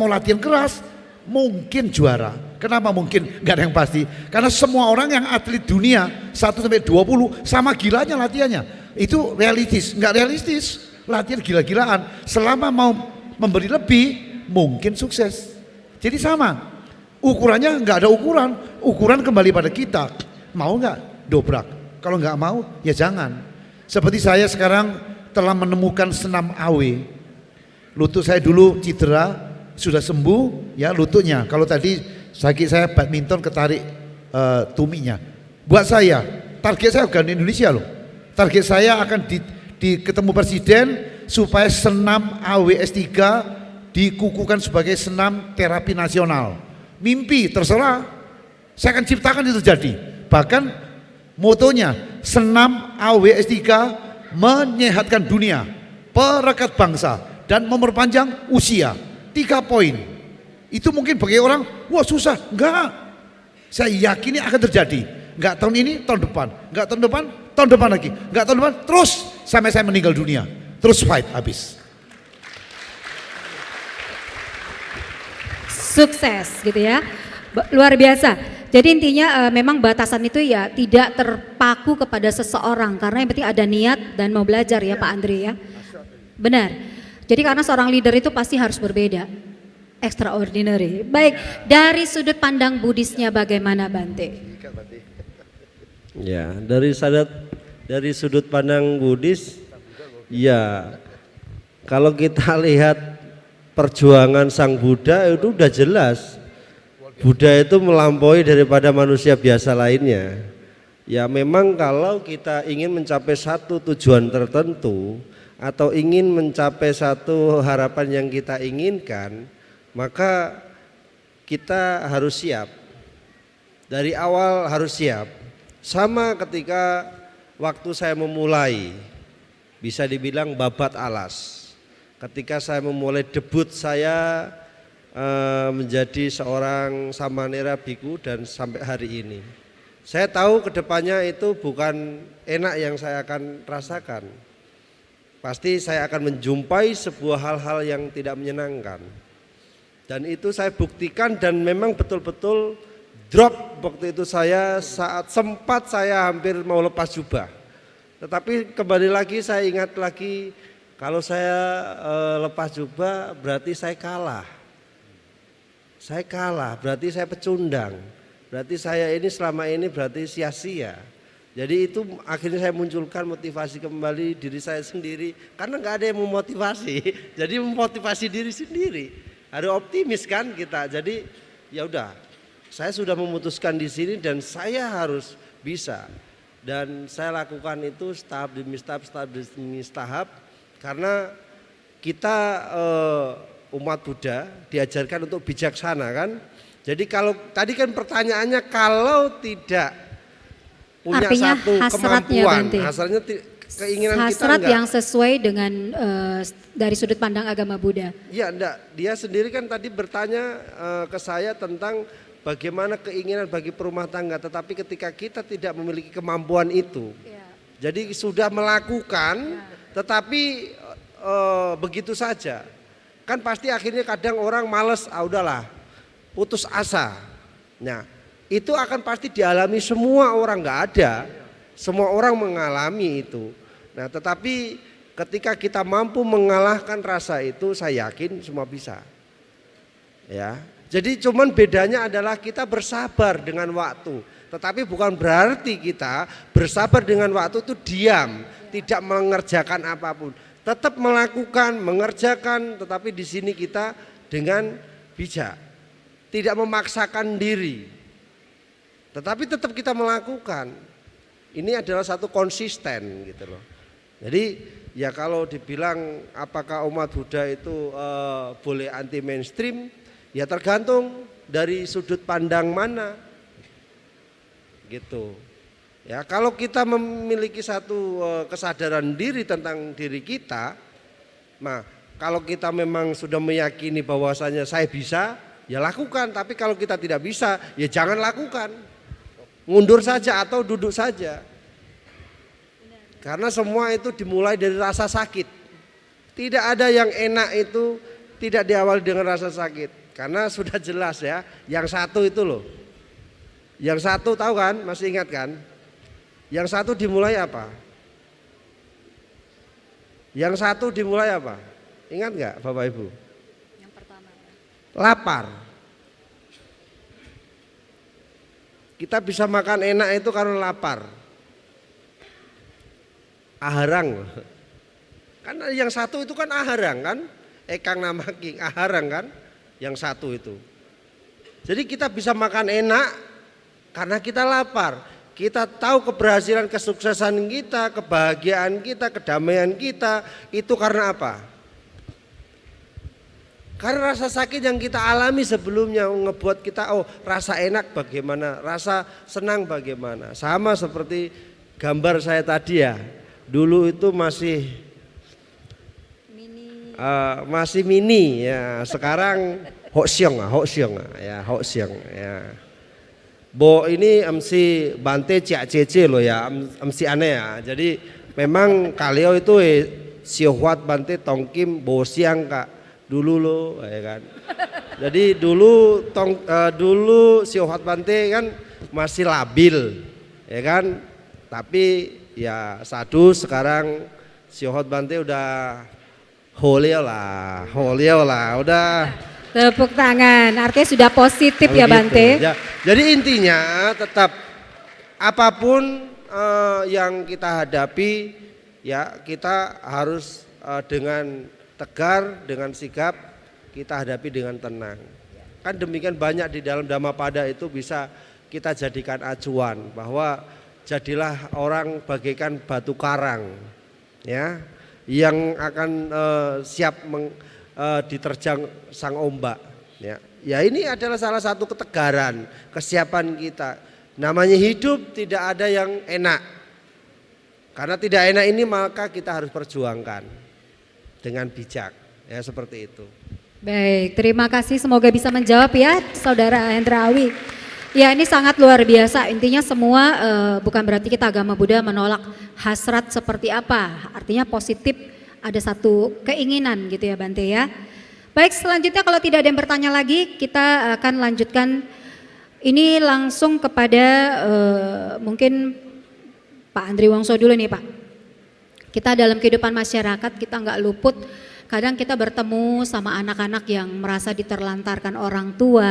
latihan keras, mungkin juara. Kenapa mungkin nggak ada yang pasti? Karena semua orang yang atlet dunia 1 sampai 20 sama gilanya latihannya. Itu realistis, nggak realistis. Latihan gila-gilaan. Selama mau memberi lebih, mungkin sukses. Jadi sama. Ukurannya nggak ada ukuran. Ukuran kembali pada kita. Mau nggak dobrak? Kalau nggak mau, ya jangan. Seperti saya sekarang telah menemukan senam AW. Lutut saya dulu cedera, sudah sembuh ya lututnya. Kalau tadi sakit saya badminton ketarik tuminya. Buat saya, target saya bukan Indonesia loh. Target saya akan di ketemu presiden supaya senam AWS 3 dikukuhkan sebagai senam terapi nasional. Mimpi terserah, saya akan ciptakan itu jadi. Bahkan motonya senam AWS 3 menyehatkan dunia, perekat bangsa dan memperpanjang usia. 3 poin. Itu mungkin bagi orang, wah susah. Enggak. Saya yakini akan terjadi. Enggak tahun ini, tahun depan. Enggak tahun depan, tahun depan lagi. Enggak tahun depan, terus sampai saya meninggal dunia. Terus fight habis. Sukses gitu ya. Luar biasa. Jadi intinya memang batasan itu ya tidak terpaku kepada seseorang karena yang penting ada niat dan mau belajar ya Pak Andri ya. Benar. Jadi karena seorang leader itu pasti harus berbeda. Extraordinary. Baik, dari sudut pandang Buddhisnya bagaimana Bante? Ya, dari sudut pandang Buddhis, ya kalau kita lihat perjuangan Sang Buddha itu udah jelas. Buddha itu melampaui daripada manusia biasa lainnya. Ya memang kalau kita ingin mencapai satu tujuan tertentu atau ingin mencapai satu harapan yang kita inginkan, maka kita harus siap. Dari awal harus siap. Sama ketika waktu saya memulai, bisa dibilang babat alas. Ketika saya memulai debut saya menjadi seorang samanera biku dan sampai hari ini. Saya tahu kedepannya itu bukan enak yang saya akan rasakan. Pasti saya akan menjumpai sebuah hal-hal yang tidak menyenangkan. Dan itu saya buktikan dan memang betul-betul drop waktu itu saya saat sempat saya hampir mau lepas jubah. Tetapi kembali lagi saya ingat lagi kalau saya lepas jubah berarti saya kalah. Saya kalah berarti saya pecundang. Berarti saya ini selama ini berarti sia-sia. Jadi itu akhirnya saya munculkan motivasi kembali diri saya sendiri karena nggak ada yang memotivasi. Jadi memotivasi diri sendiri. Harus optimis kan kita. Jadi ya udah, saya sudah memutuskan di sini dan saya harus bisa. Dan saya lakukan itu tahap demi tahap karena kita umat Buddha diajarkan untuk bijaksana kan. Jadi kalau tadi kan pertanyaannya kalau tidak punya artinya satu kemampuan, hasratnya keinginan hasrat kita enggak. yang sesuai dengan dari sudut pandang agama Buddha. Iya enggak, dia sendiri kan tadi bertanya ke saya tentang bagaimana keinginan bagi perumah tangga, tetapi ketika kita tidak memiliki kemampuan itu, jadi sudah melakukan, tetapi begitu saja, kan pasti akhirnya kadang orang males, udahlah, putus asa. Nah, itu akan pasti dialami semua orang, nggak ada, semua orang mengalami itu. Nah, tetapi ketika kita mampu mengalahkan rasa itu, saya yakin semua bisa. Ya, jadi cuman bedanya adalah kita bersabar dengan waktu. Tetapi bukan berarti kita bersabar dengan waktu itu diam, tidak mengerjakan apapun. Tetap melakukan, mengerjakan, tetapi di sini kita dengan bijak, tidak memaksakan diri. Tetapi tetap kita melakukan. Ini adalah satu konsisten gitu loh. Jadi ya kalau dibilang apakah umat Buddha itu boleh anti mainstream, ya tergantung dari sudut pandang mana. Gitu. Ya, kalau kita memiliki satu kesadaran diri tentang diri kita, nah kalau kita memang sudah meyakini bahwasanya saya bisa, ya lakukan. Tapi kalau kita tidak bisa, ya jangan lakukan. Mundur saja atau duduk saja. Karena semua itu dimulai dari rasa sakit. Tidak ada yang enak itu tidak diawali dengan rasa sakit. karena sudah jelas ya. Yang satu itu loh. Yang satu tahu kan, masih ingat kan? Yang satu dimulai apa? Yang satu dimulai apa? Ingat nggak Bapak Ibu? Yang pertama. Lapar. Kita bisa makan enak itu karena lapar. Aharang. Kan yang satu itu kan aharang kan? Ekang nama king aharang kan? Yang satu itu. Jadi kita bisa makan enak karena kita lapar. Kita tahu keberhasilan, kesuksesan kita, kebahagiaan kita, kedamaian kita itu karena apa? Karena rasa sakit yang kita alami sebelumnya ngebuat kita rasa enak bagaimana, rasa senang bagaimana. Sama seperti gambar saya tadi ya. Dulu itu masih mini ya, sekarang hoksiong ya. Bo ini MC Bante Cik Cece loh ya, MC aneh ya. Jadi memang kalio itu siohuat Bante Tongkim Bo Siang Kak dulu loh ya kan. Jadi dulu dulu siohuat Bante kan masih labil ya kan. Tapi ya sadu sekarang siohuat Bante udah holio lah udah. Tepuk tangan, artinya sudah positif ya Begitu. Bante. Ya, jadi intinya tetap apapun yang kita hadapi ya kita harus dengan tegar, dengan sigap kita hadapi dengan tenang. Kan demikian banyak di dalam Dhammapada itu bisa kita jadikan acuan bahwa jadilah orang bagaikan batu karang ya yang akan siap diterjang sang ombak ya. Ya ini adalah salah satu ketegaran, kesiapan kita. Namanya hidup tidak ada yang enak. Karena tidak enak ini maka kita harus perjuangkan dengan bijak ya seperti itu. Baik, terima kasih, semoga bisa menjawab ya Saudara Hendrawi. Ya ini sangat luar biasa, intinya semua bukan berarti kita agama Buddha menolak hasrat seperti apa. Artinya positif, ada satu keinginan gitu ya Bante ya. Baik, selanjutnya kalau tidak ada yang bertanya lagi, kita akan lanjutkan ini langsung kepada mungkin Pak Andri Wongso dulu nih Pak. Kita dalam kehidupan masyarakat kita nggak luput, kadang kita bertemu sama anak-anak yang merasa diterlantarkan orang tua,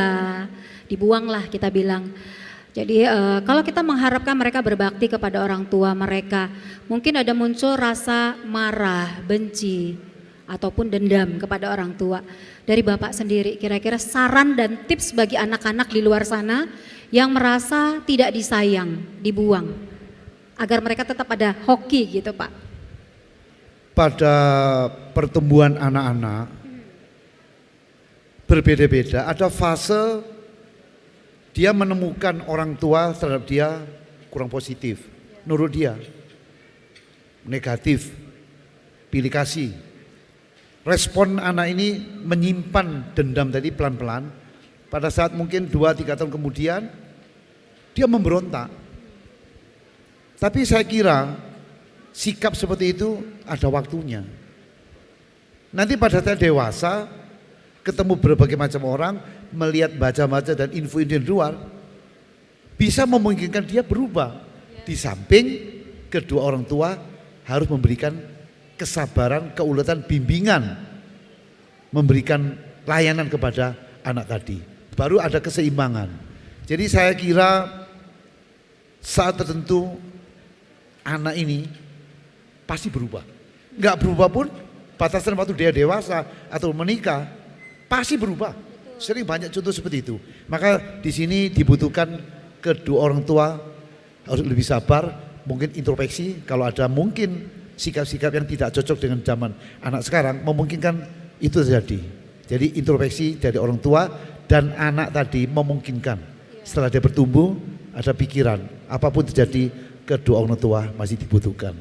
dibuang lah kita bilang. Jadi kalau kita mengharapkan mereka berbakti kepada orang tua mereka, mungkin ada muncul rasa marah, benci, ataupun dendam kepada orang tua. Dari Bapak sendiri, kira-kira saran dan tips bagi anak-anak di luar sana yang merasa tidak disayang, dibuang, agar mereka tetap ada hoki gitu Pak. Pada pertumbuhan anak-anak berbeda-beda, ada fase dia menemukan orang tua terhadap dia kurang positif, menurut dia negatif, pilih kasih. Respon anak ini menyimpan dendam tadi pelan-pelan. Pada saat mungkin 2-3 tahun kemudian dia memberontak. Tapi saya kira sikap seperti itu ada waktunya. Nanti pada saat dewasa ketemu berbagai macam orang, melihat baca-baca dan info-info di luar, bisa memungkinkan dia berubah. Di samping kedua orang tua harus memberikan kesabaran, keuletan, bimbingan, memberikan layanan kepada anak tadi. Baru ada keseimbangan. Jadi saya kira saat tertentu anak ini pasti berubah. Enggak berubah pun batasan waktu dia dewasa atau menikah pasti berubah. Sering banyak contoh seperti itu. Maka di sini dibutuhkan kedua orang tua harus lebih sabar, mungkin introspeksi kalau ada mungkin sikap-sikap yang tidak cocok dengan zaman anak sekarang, memungkinkan itu terjadi. Jadi introspeksi dari orang tua dan anak tadi memungkinkan setelah dia bertumbuh ada pikiran apapun terjadi kedua orang tua masih dibutuhkan.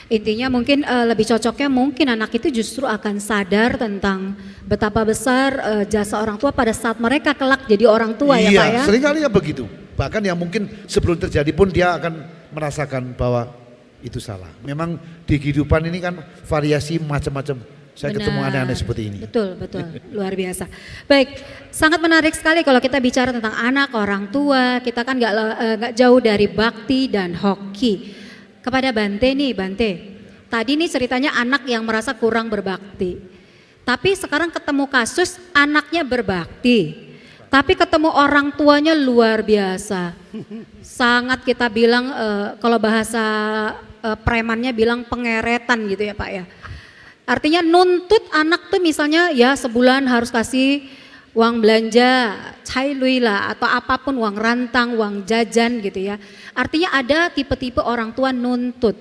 Intinya mungkin lebih cocoknya mungkin anak itu justru akan sadar tentang betapa besar jasa orang tua pada saat mereka kelak jadi orang tua ya Pak ya. Iya, seringkali ya begitu. Bahkan yang mungkin sebelum terjadi pun dia akan merasakan bahwa itu salah. Memang di kehidupan ini kan variasi macam-macam saya ketemu Benar. aneh-aneh seperti ini. Betul, betul. Luar biasa. Baik, sangat menarik sekali kalau kita bicara tentang anak, orang tua. Kita kan nggak jauh dari bakti dan hoki. Kepada Bante nih, Bante. Tadi nih ceritanya anak yang merasa kurang berbakti. Tapi sekarang ketemu kasus anaknya berbakti. Tapi ketemu orang tuanya luar biasa. Sangat kita bilang kalau bahasa premannya bilang pengeretan gitu ya Pak ya. Artinya nuntut anak tuh misalnya ya sebulan harus kasih uang belanja, cai lui lah atau apapun, uang rantang, uang jajan gitu ya. Artinya ada tipe-tipe orang tua nuntut.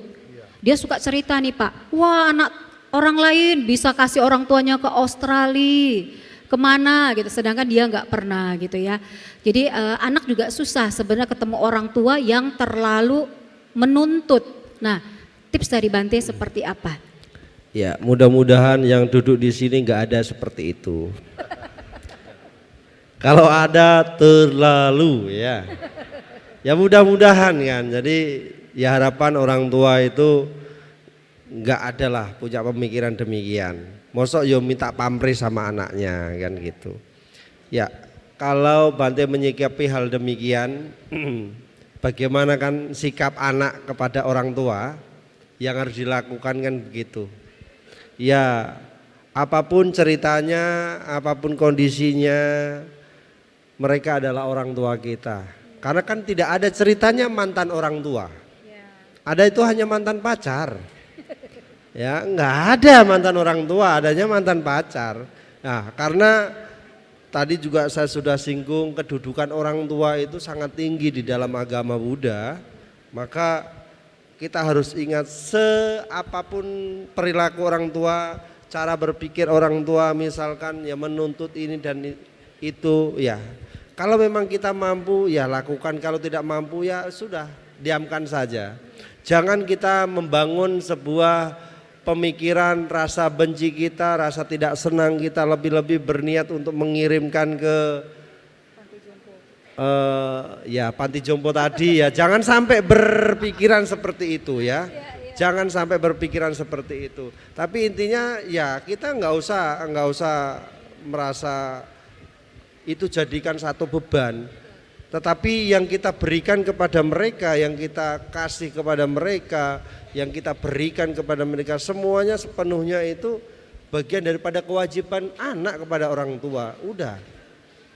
Dia suka cerita nih Pak, wah anak orang lain bisa kasih orang tuanya ke Australia, kemana gitu, sedangkan dia nggak pernah gitu ya. Jadi anak juga susah sebenarnya ketemu orang tua yang terlalu menuntut. Nah, tips dari Bante seperti apa? Ya, mudah-mudahan yang duduk di sini nggak ada seperti itu. Kalau ada terlalu ya. Ya mudah-mudahan kan. Jadi ya harapan orang tua itu nggak ada lah punya pemikiran demikian. Mosok yo minta pamrih sama anaknya kan gitu. Ya, kalau Bante menyikapi hal demikian, bagaimana kan sikap anak kepada orang tua yang harus dilakukan kan begitu. Ya, apapun ceritanya, apapun kondisinya, mereka adalah orang tua kita. Karena kan tidak ada ceritanya mantan orang tua. Ada itu hanya mantan pacar. Ya, nggak ada mantan orang tua, adanya mantan pacar. Nah, karena tadi juga saya sudah singgung kedudukan orang tua itu sangat tinggi di dalam agama Buddha, maka kita harus ingat seapapun perilaku orang tua, cara berpikir orang tua misalkan ya menuntut ini dan itu ya. Kalau memang kita mampu ya lakukan, kalau tidak mampu ya sudah diamkan saja. Jangan kita membangun sebuah pemikiran rasa benci kita, rasa tidak senang kita lebih-lebih berniat untuk mengirimkan ke ya panti jompo tadi ya, jangan sampai berpikiran seperti itu ya, jangan sampai berpikiran seperti itu. Tapi intinya ya kita nggak usah merasa itu jadikan satu beban. Tetapi yang kita berikan kepada mereka, yang kita kasih kepada mereka, yang kita berikan kepada mereka semuanya sepenuhnya itu bagian daripada kewajiban anak kepada orang tua. Udah.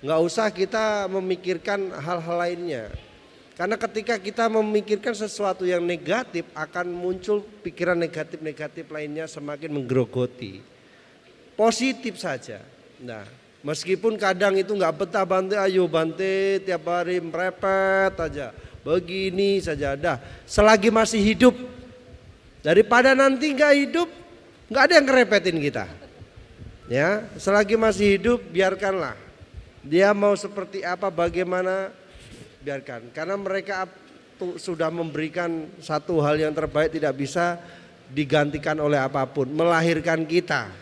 Nggak usah kita memikirkan hal-hal lainnya. Karena ketika kita memikirkan sesuatu yang negatif akan muncul pikiran negatif-negatif lainnya semakin menggerogoti. Positif saja. Nah, meskipun kadang itu nggak betah Bante, ayo Bante tiap hari merepet aja. Begini saja dah. Selagi masih hidup, daripada nanti nggak hidup, nggak ada yang ngerepetin kita. Ya, selagi masih hidup biarkanlah. Dia mau seperti apa, bagaimana, biarkan. Karena mereka sudah memberikan satu hal yang terbaik, tidak bisa digantikan oleh apapun. Melahirkan kita,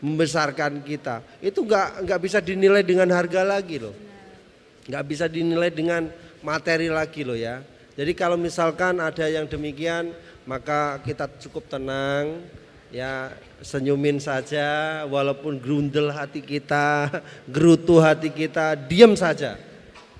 membesarkan kita. Itu nggak bisa dinilai dengan harga lagi loh. Nggak bisa dinilai dengan materi lagi loh ya. Jadi kalau misalkan ada yang demikian, maka kita cukup tenang. Ya senyumin saja walaupun grundel hati kita, gerutu hati kita, diam saja.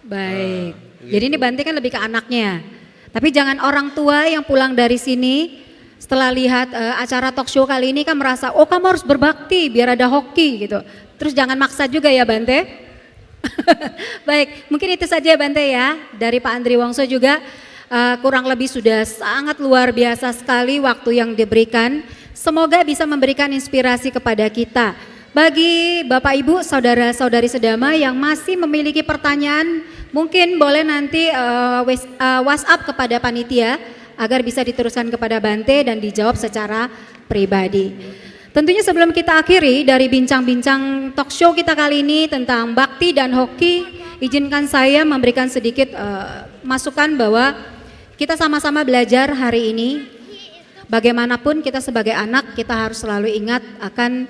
Baik, gitu. jadi ini Bante kan lebih ke anaknya. Tapi jangan orang tua yang pulang dari sini setelah lihat acara talk show kali ini kan merasa, oh kamu harus berbakti biar ada hoki gitu. Terus jangan maksa juga ya Bante. Baik, mungkin itu saja Bante ya dari Pak Andri Wongso juga. Kurang lebih sudah sangat luar biasa sekali waktu yang diberikan. Semoga bisa memberikan inspirasi kepada kita. Bagi Bapak Ibu, saudara-saudari sedama yang masih memiliki pertanyaan, mungkin boleh nanti WhatsApp kepada panitia agar bisa diteruskan kepada Bante dan dijawab secara pribadi. Tentunya sebelum kita akhiri dari bincang-bincang talk show kita kali ini tentang bakti dan hoki, izinkan saya memberikan sedikit masukan bahwa kita sama-sama belajar hari ini. Bagaimanapun kita sebagai anak, kita harus selalu ingat akan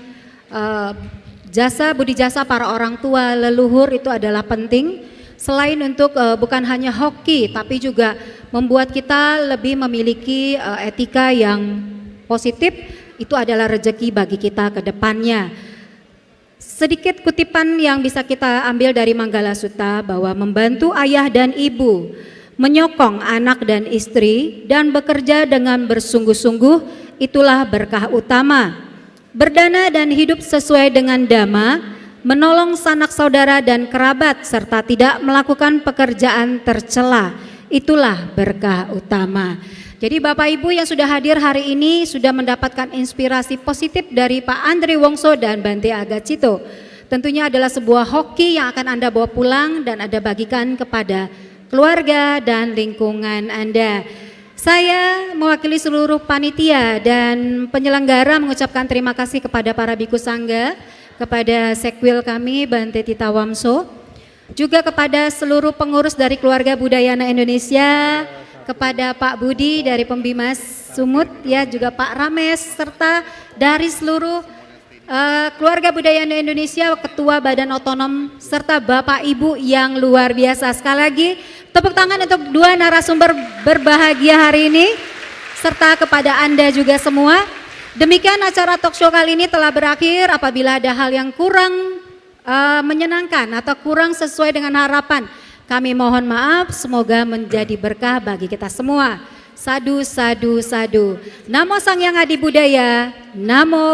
budi jasa para orang tua leluhur itu adalah penting. Selain untuk bukan hanya hoki, tapi juga membuat kita lebih memiliki etika yang positif, itu adalah rezeki bagi kita ke depannya. Sedikit kutipan yang bisa kita ambil dari Manggala Sutta bahwa membantu ayah dan ibu, menyokong anak dan istri, dan bekerja dengan bersungguh-sungguh itulah berkah utama. Berdana dan hidup sesuai dengan dhamma, menolong sanak saudara dan kerabat, serta tidak melakukan pekerjaan tercela, itulah berkah utama. Jadi Bapak Ibu yang sudah hadir hari ini sudah mendapatkan inspirasi positif dari Pak Andri Wongso dan Bante Agacito. Tentunya adalah sebuah hoki yang akan Anda bawa pulang dan Anda bagikan kepada keluarga dan lingkungan Anda. Saya mewakili seluruh panitia dan penyelenggara mengucapkan terima kasih kepada para biku sangga, kepada sekwil kami Bante Tita Wamso, juga kepada seluruh pengurus dari Keluarga Budayana Indonesia, kepada Pak Budi dari Pembimas Sumut, ya juga Pak Rames, serta dari seluruh Keluarga Budayana Indonesia, Ketua Badan Otonom, serta Bapak Ibu yang luar biasa. Sekali lagi tepuk tangan untuk dua narasumber berbahagia hari ini, serta kepada Anda juga semua. Demikian acara talk show kali ini telah berakhir. Apabila ada hal yang kurang menyenangkan atau kurang sesuai dengan harapan, kami mohon maaf, semoga menjadi berkah bagi kita semua. Sadu, sadu, sadu. Namo Sang Hyang Adi Budaya, Namo